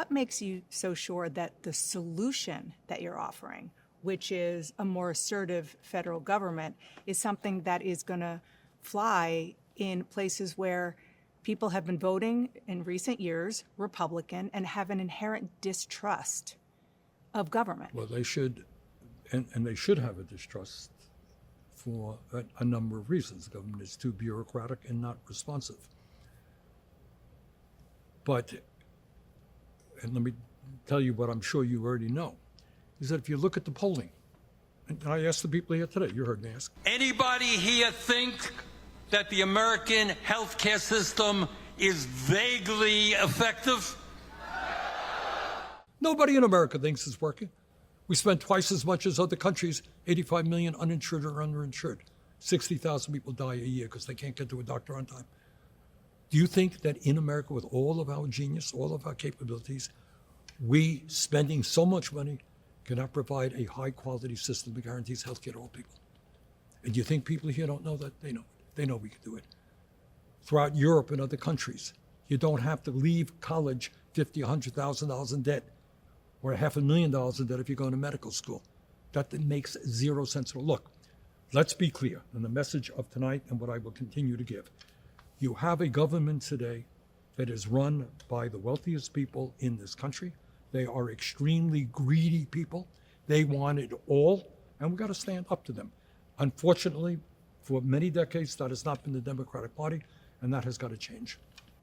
what makes you so sure that the solution that you're offering, which is a more assertive federal government, is something that is going to fly in places where people have been voting in recent years Republican and have an inherent distrust of government? Well, they should, and they should have a distrust for a number of reasons. The government is too bureaucratic and not responsive. But, and let me tell you what I'm sure you already know, is that if you look at the polling, and I asked the people here today, you heard me ask. Anybody here think that the American healthcare system is vaguely effective? Nobody in America thinks it's working. We spend twice as much as other countries, 85 million uninsured or underinsured. 60,000 people die a year because they can't get to a doctor on time. Do you think that in America, with all of our genius, all of our capabilities, we spending so much money cannot provide a high quality system that guarantees health care to all people? And do you think people here don't know that? They know it. They know we can do it. Throughout Europe and other countries, you don't have to leave college $50,000, $100,000 in debt, or $500,000 in debt if you go to medical school. That makes zero sense at all. Look, let's be clear, and the message of tonight and what I will continue to give. You have a government today that is run by the wealthiest people in this country. They are extremely greedy people. They want it all, and we've got to stand up to them. Unfortunately, for many decades, that has not been the Democratic Party, and that has got to change.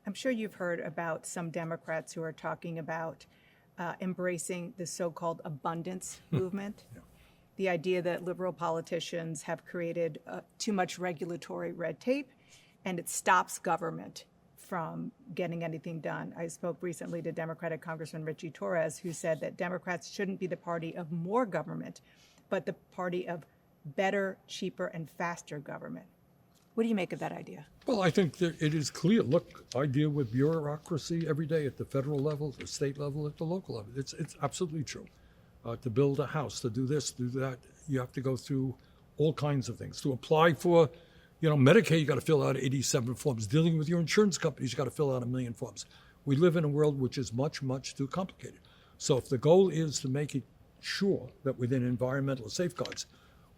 I'm sure you've heard about some Democrats who are talking about embracing the so-called abundance movement. Yeah. The idea that liberal politicians have created too much regulatory red tape, and it stops government from getting anything done. I spoke recently to Democratic Congressman Richie Torres, who said that Democrats shouldn't be the party of more government, but the party of better, cheaper, and faster government. What do you make of that idea? Well, I think that it is clear. Look, I deal with bureaucracy every day at the federal level, the state level, at the local level. It's absolutely true. To build a house, to do this, do that, you have to go through all kinds of things. To apply for, Medicaid, you got to fill out 87 forms. Dealing with your insurance companies, you got to fill out 1 million forms. We live in a world which is much, much too complicated. So if the goal is to make it sure that within environmental safeguards,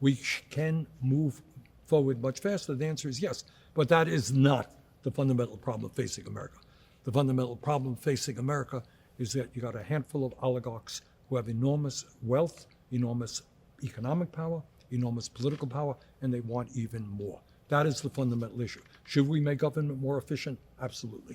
we can move forward much faster, the answer is yes. But that is not the fundamental problem facing America. The fundamental problem facing America is that you got a handful of oligarchs who have enormous wealth, enormous economic power, enormous political power, and they want even more. That is the fundamental issue. Should we make government more efficient? Absolutely.